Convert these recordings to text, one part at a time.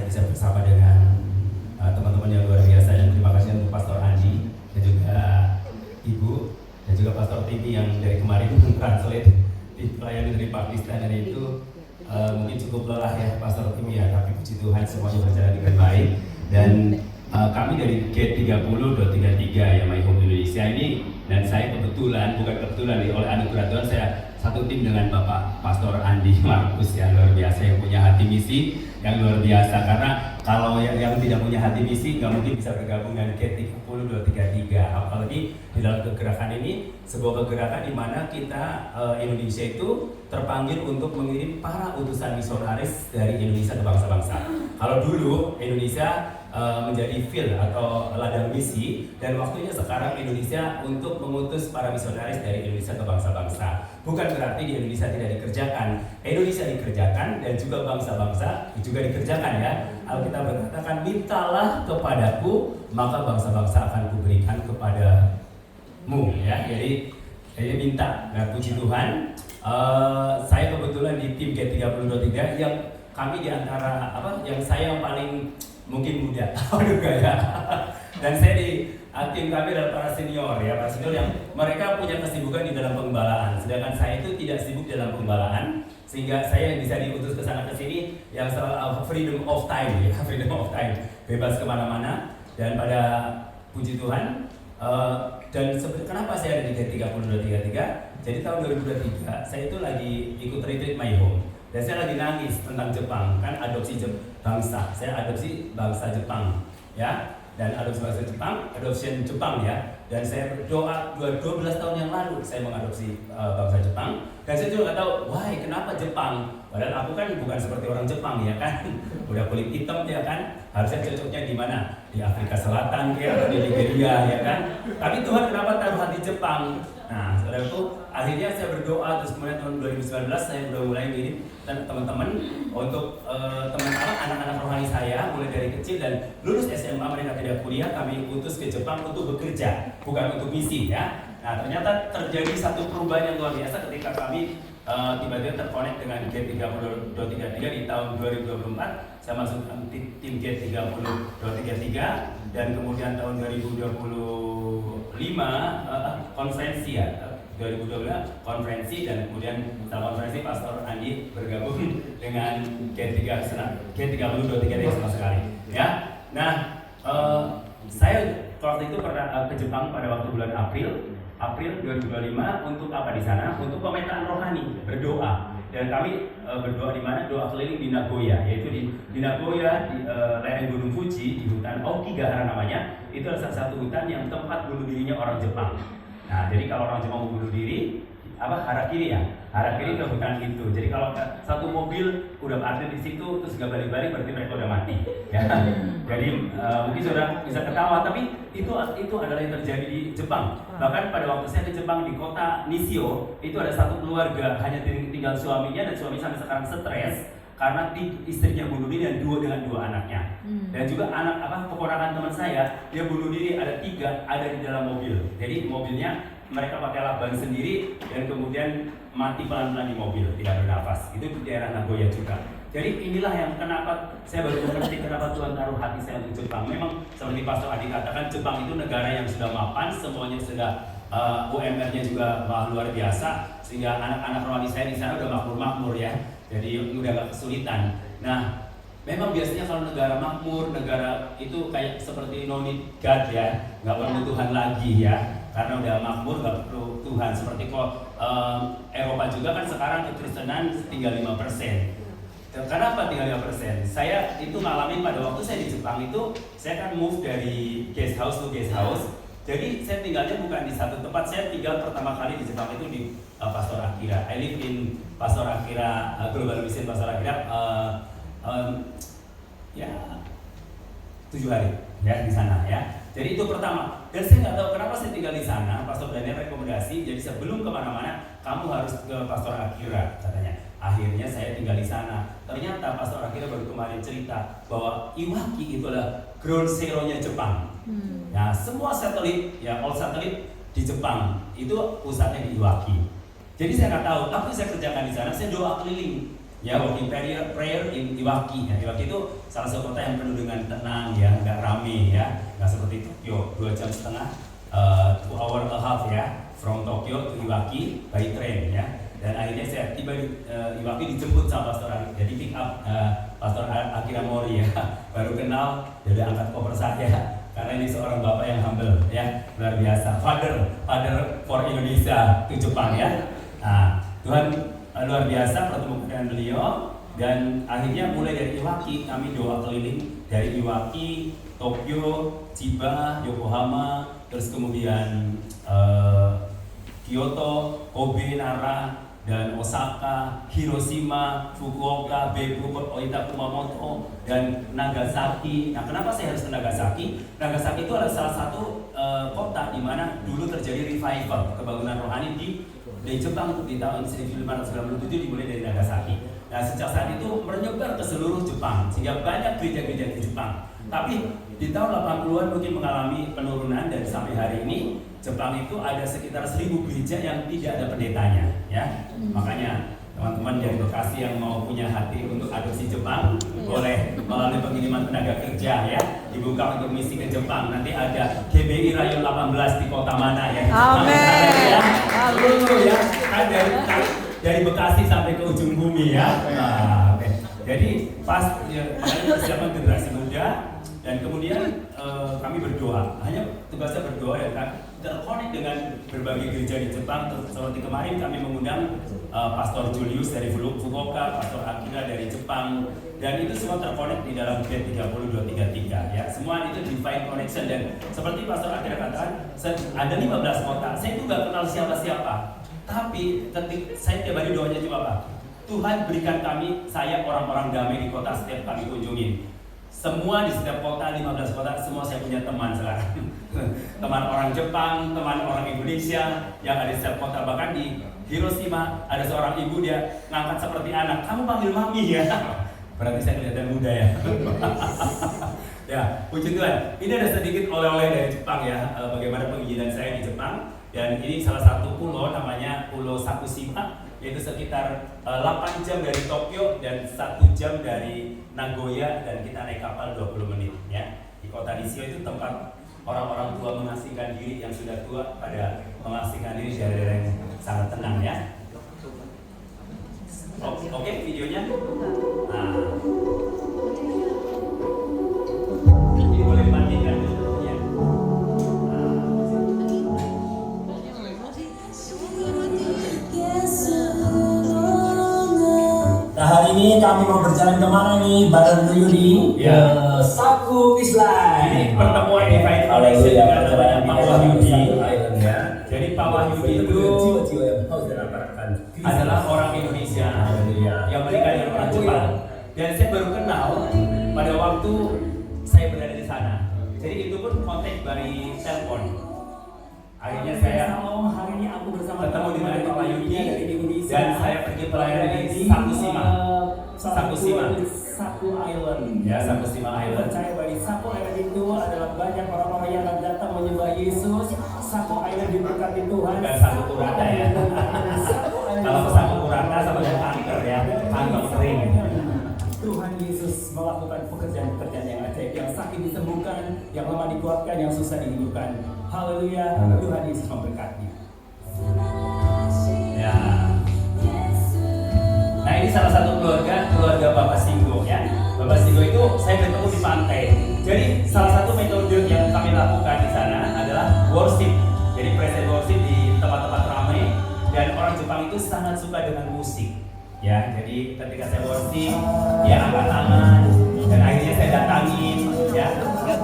bisa bersama dengan teman-teman yang luar biasa, dan terima kasih untuk Pastor Andi dan juga Ibu dan juga Pastor Timi yang dari kemarin mentranslate di pelayanan dari Pakistan, dan itu mungkin cukup lelah ya Pastor Timi ya, tapi puji Tuhan semuanya berjalan dengan baik. Dan kami dari G30.33 ya My Home Indonesia ini, dan saya kebetulan, bukan kebetulan oleh anugerah Tuhan, saya satu tim dengan Bapak Pastor Andi Markus yang luar biasa, yang punya hati misi yang luar biasa. Karena kalau yang tidak punya hati misi nggak mungkin bisa bergabung dengan G30.33. Apalagi di dalam kegerakan ini, sebuah kegerakan di mana kita Indonesia itu terpanggil untuk mengirim para utusan misionaris dari Indonesia ke bangsa-bangsa. Kalau dulu Indonesia menjadi field atau ladang misi, dan waktunya sekarang Indonesia untuk mengutus para misionaris dari Indonesia ke bangsa-bangsa. Bukan berarti di Indonesia tidak dikerjakan, Indonesia dikerjakan dan juga bangsa-bangsa juga dikerjakan ya. Alkitab berkatakan, mintalah kepadaku maka bangsa-bangsa akan kuberikan kepadamu ya. Jadi minta. Nah, puji Tuhan, saya kebetulan di tim G30.3 yang kami diantara yang saya yang paling mungkin muda, dan saya di tim kami adalah para senior ya, para senior yang mereka punya kesibukan di dalam penggembalaan, sedangkan saya itu tidak sibuk dalam penggembalaan, sehingga saya yang bisa diutus ke sana ke sini yang selalu freedom of time ya, freedom of time, bebas kemana-mana. Dan pada puji Tuhan, dan kenapa saya ada di G30.33? Jadi tahun 2023 saya itu lagi ikut retreat My Home. Dan saya lagi nangis tentang Jepang, kan adopsi bangsa. Saya adopsi bangsa Jepang, ya. Dan adopsi bangsa Jepang, adoption Jepang ya. Dan saya berdoa 12 tahun yang lalu saya mengadopsi bangsa Jepang. Dan saya juga nggak tahu, why kenapa Jepang? Padahal aku kan bukan seperti orang Jepang ya kan, udah kulit hitam ya kan. Harusnya cocoknya di mana? Di Afrika Selatan ya, atau di Nigeria ya kan. Tapi Tuhan kenapa taruh hati Jepang? Nah, saudaraku, akhirnya saya berdoa, terus kemudian tahun 2019 saya udah mulai ngirim teman-teman untuk anak-anak rohani saya mulai dari kecil, dan lulus SMA mereka tidak kuliah, kami utus ke Jepang untuk bekerja, bukan untuk misi ya. Nah, ternyata terjadi satu perubahan yang luar biasa ketika kami tiba-tiba terkonek dengan G30.33 di tahun 2024. Saya masuk tim G30.33, dan kemudian tahun 2025 konferensi ya, 2012 konferensi, dan kemudian setelah konferensi Pastor Andi bergabung dengan G30.33 sama sekali ya. Nah, saya waktu itu pernah ke Jepang pada waktu bulan April 2025 untuk apa di sana? Untuk pemetaan rohani, berdoa. Dan kami berdoa di mana? Doa keliling di Nagoya, yaitu di Nagoya, di lereng Gunung Fuji, di hutan Aokigahara namanya. Itu adalah salah satu hutan yang tempat bunuh dirinya orang Jepang. Nah, jadi kalau orang Jepang mau bunuh diri, harakiri ya, harakiri ke hutan itu. Jadi kalau satu mobil udah parkir di situ terus nggak balik-balik, berarti mereka udah mati. Ya. Jadi mungkin saudara bisa ketawa, tapi itu adalah yang terjadi di Jepang. Bahkan pada waktu saya ke Jepang di kota Nishio, itu ada satu keluarga hanya tinggal suaminya, dan suami sampai sekarang stres karena istrinya bunuh diri dengan dua anaknya. Dan juga keponakan teman saya, dia bunuh diri, ada 3 ada di dalam mobil. Jadi mobilnya mereka pakai lakban sendiri, dan kemudian mati pelan-pelan di mobil, tidak bernafas. Itu di daerah Nagoya juga. Jadi inilah yang kenapa saya baru mengerti kenapa Tuhan taruh hati saya untuk Jepang. Memang seperti Pastor Adi katakan, Jepang itu negara yang sudah mapan, semuanya sudah UMR-nya juga luar biasa, sehingga anak-anak rohani saya di sana udah makmur ya. Jadi udah gak kesulitan. Nah, memang biasanya kalau negara makmur, negara itu kayak seperti no need God ya, nggak perlu Tuhan lagi ya, karena udah makmur nggak perlu Tuhan. Seperti kok Eropa juga kan sekarang kekristenan tinggal 5%. Kenapa tinggal 5%? Saya itu ngalamin pada waktu saya di Jepang itu, saya kan move dari guest house to guest house. Jadi saya tinggalnya bukan di satu tempat. Saya tinggal pertama kali di Jepang itu di Pastor Akira. I live in Pastor Akira, Global Mission Pastor Akira. Ya 7 hari ya di sana ya. Jadi itu pertama. Dan saya nggak tahu kenapa saya tinggal di sana. Pastor Daniel rekomendasi. Jadi sebelum kemana-mana, kamu harus ke Pastor Akira katanya. Akhirnya saya tinggal di sana. Ternyata Pastor Akira baru kemarin cerita bahwa Iwaki itu adalah ground zero-nya Jepang. Nah, semua satelit, ya all satelit di Jepang itu pusatnya di Iwaki. Jadi saya nggak tahu, apa yang saya kerjakan di sana? Saya doa keliling. Ya, walking prayer in Iwaki. Ya, Iwaki itu salah satu kota yang penuh dengan tenang, ya, nggak rame, ya, nggak seperti Tokyo. 2,5 jam, 2 hour and a half, ya, from Tokyo to Iwaki by train, ya. Dan akhirnya saya tiba di Iwaki, dijemput sama Pastor Akira. Jadi pick up Pastor Akira Mori, ya. Baru kenal, jadi angkat koper saya. Karena ini seorang bapak yang humble, ya, luar biasa. Father for Indonesia to Jepang, ya. Nah, Tuhan luar biasa pertemuan dengan beliau, dan akhirnya mulai dari Iwaki kami doa keliling dari Iwaki, Tokyo, Chiba, Yokohama, terus kemudian Kyoto, Kobe, Nara, dan Osaka, Hiroshima, Fukuoka, Beibu, Oita, Kumamoto, dan Nagasaki. Nah, kenapa saya harus ke Nagasaki? Nagasaki itu adalah salah satu kota di mana dulu terjadi revival kebangunan rohani di Jepang di tahun 1597, dimulai dari Nagasaki. Nah, sejak saat itu menyebar ke seluruh Jepang sehingga banyak gereja-gereja di Jepang. Tapi di tahun 80-an mungkin mengalami penurunan, dan sampai hari ini Jepang itu ada sekitar 1.000 gereja yang tidak ada pendetanya, ya. Makanya teman-teman dari Bekasi yang mau punya hati untuk adopsi Jepang, boleh melalui pengiriman tenaga kerja, ya, dibuka untuk misi ke Jepang. Nanti ada GBI Rayon 18 di kota mana, ya. Amin. Ya. Ya. Kan dari Bekasi sampai ke ujung bumi, ya. Nah, okay. Jadi pas, ya, makanya persiapan generasi muda. Dan kemudian kami berdoa, hanya tugasnya berdoa, ya kan, terkonek dengan berbagai gereja di Jepang. Seperti kemarin kami mengundang Pastor Julius dari Fukuoka, Pastor Akira dari Jepang, dan itu semua terkonek di dalam B30233, ya. Semua itu divine connection, dan seperti Pastor Akira katakan, ada 15 kota. Saya itu nggak kenal siapa-siapa, tapi ketika saya tiap hari doanya cuma apa? Tuhan berikan saya orang-orang damai di kota setiap kami kunjungin. Semua di setiap kota, 15 kota, semua saya punya teman sekarang. Teman orang Jepang, teman orang Indonesia yang ada di setiap kota. Bahkan di Hiroshima ada seorang ibu, dia ngangkat seperti anak. Kamu panggil mami, ya? Berarti saya kelihatan muda, ya. Ya, puji Tuhan. Ini ada sedikit oleh-oleh dari Jepang, ya. Bagaimana pengizinan saya di Jepang. Dan ini salah satu pulau, namanya Pulau Sakushima, yaitu sekitar 8 jam dari Tokyo dan 1 jam dari Nagoya, dan kita naik kapal 20 menit, ya. Di kota Nishio itu tempat orang-orang tua mengasingkan diri yang sudah tua pada mengasingkan diri dari daerah yang sangat tenang, ya. Oke, videonya. Nah, ini boleh dimatikan dulu, ya. Nah, hari ini kami mau berjalan kemana nih, bareng Bu Yudi? Ya. Ke Saku Island. Ini pertemuan divine connection dengan namanya Pak Wahyudi, ya. Jadi Pak Wahyudi itu adalah orang Indonesia yang menikah dengan orang Jepang. Dan saya baru kenal pada waktu saya berada di sana. Jadi itu pun kontak dari telepon. Akhirnya saya hari ini aku bersama ketemu dengan Pak Wahyudi dari Indonesia, dan saya pergi pelayanan di Sakushima. Saku Island. Ya, Sakushima Island. Percaya bahwa di Saku Island itu adalah banyak orang-orang yang akan datang menyembah Yesus. Saku Island diberkati Tuhan. Bukan Saku Kurata, ya. Kalau ke Saku Kurata sama dengan kanker, ya, kanker kering. Tuhan Yesus melakukan pekerjaan-pekerjaan yang ajaib, yang sakit disembuhkan, yang lemah dikuatkan, yang susah dihidupkan. Haleluya, Tuhan Yesus memberkati. Ya. Nah, ini salah satu keluarga Bapak Singgo, ya. Bapak Singgo itu saya bertemu di pantai. Jadi salah satu metode yang kami lakukan di sana adalah worship. Jadi present worship di tempat-tempat ramai, dan orang Jepang itu sangat suka dengan musik. Ya, jadi ketika saya worship, dia angkat tangan, dan akhirnya saya datangin, ya,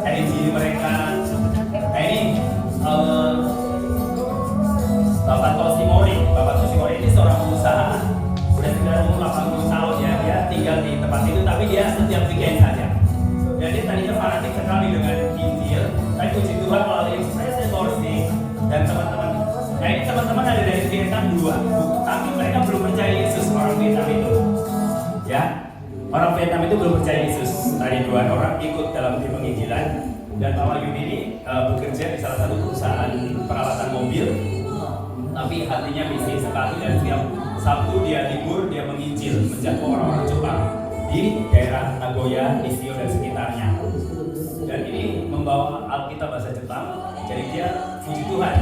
cari diri mereka. Nah, ini Bapak Toshimori ini seorang pengusaha, udah sekitar umur 80 tahun, ya. Dia tinggal di tempat itu, tapi dia setiap weekend saja. Dan dia tadinya fanatik sekali dengan Injil, tapi puji Tuhan melalui present worship dan teman-teman. Nah, ini teman-teman ada dari Vietnam 2, tapi mereka belum percaya Yesus, orang Vietnam itu, ya. Orang Vietnam itu belum percaya Yesus. Tadi 2 orang ikut dalam tim penginjilan, dan Pak Wahyudi ini bekerja di salah satu perusahaan perawatan mobil. tapi hatinya bisnis sekali, dan setiap Sabtu dia libur, dia menginjil, menjangkau orang-orang Jepang di daerah Nagoya, Nishio dan sekitarnya. Dan ini membawa Alkitab bahasa Jepang, jadi dia puji Tuhan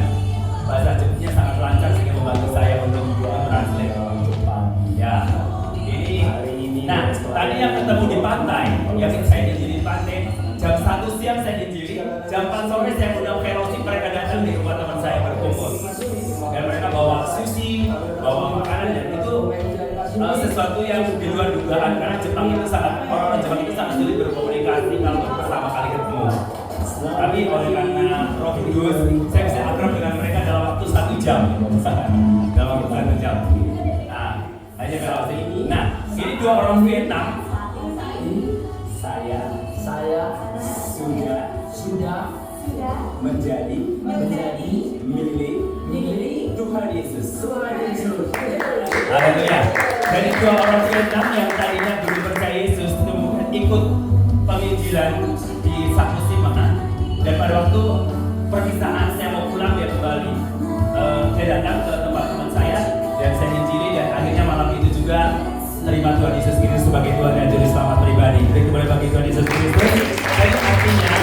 bahasa Jepangnya sangat lancar sehingga membantu saya untuk translate orang Jepang. Ya, ini. Nah, tadi yang ketemu di pantai, yang saya injili di pantai, jam 1 siang saya injili, jam 4 sore saya undang fellowship, mereka datang di rumah teman saya berkumpul. Dan mereka bawa sushi, bawa makanan, dan itu sesuatu yang di luar dugaan, karena Jepang itu orang Jepang itu sangat sulit berkomunikasi kalau pertama kali ketemu. Tapi oleh karena Roh Kudus, saya bisa akrab dengan mereka dalam waktu 1 jam. Dalam waktu 1 jam. Nah, hanya kalau ini. Nah, ini 2 orang Vietnam. Saya sudah menjadi milik Tuhan Yesus. Haleluya. Dari 2 orang Vietnam yang tadinya belum percaya Yesus, kemudian ikut penginjilan di Sakusima, dan pada waktu perpisahan saya mau pulang, dia kembali. Dia datang ke tempat teman saya dan saya injili, dan akhirnya malam itu juga terima Tuhan Yesus Kristus sebagai Tuhan dan Juru Selamat pribadi. Beri kemuliaan bagi Tuhan Yesus Kristus. Jadi artinya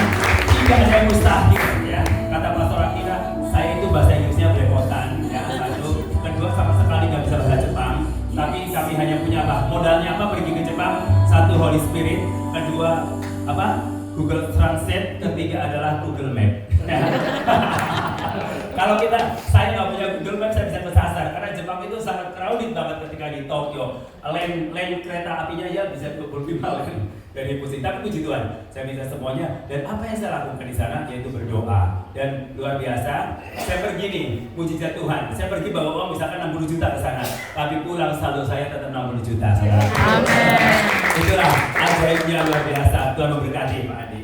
tidak ada yang mustahil, ya. Kata Pastor Akira, saya itu bahasa Inggrisnya belepotan, ya. Satu, kedua sama sekali nggak bisa bahasa Jepang. Tapi kami hanya punya apa? Modalnya apa pergi ke Jepang? Satu, Holy Spirit. Kedua, apa? Google Translate. Ketiga adalah Google Map. Kalau saya nggak punya Google Map, saya bisa kesasar karena Jepang itu sangat crowded banget ketika di Tokyo. Lane kereta apinya ya bisa 25 lane dari pusing. Tapi puji Tuhan, saya bisa semuanya. Dan apa yang saya lakukan di sana yaitu berdoa. Dan luar biasa, saya pergi nih, mujizat Tuhan. Saya pergi bawa uang misalkan 60 juta ke sana, tapi pulang saldo saya tetap 60 juta. Amin. Itulah ajaibnya luar biasa. Tuhan memberkati Pak Adi.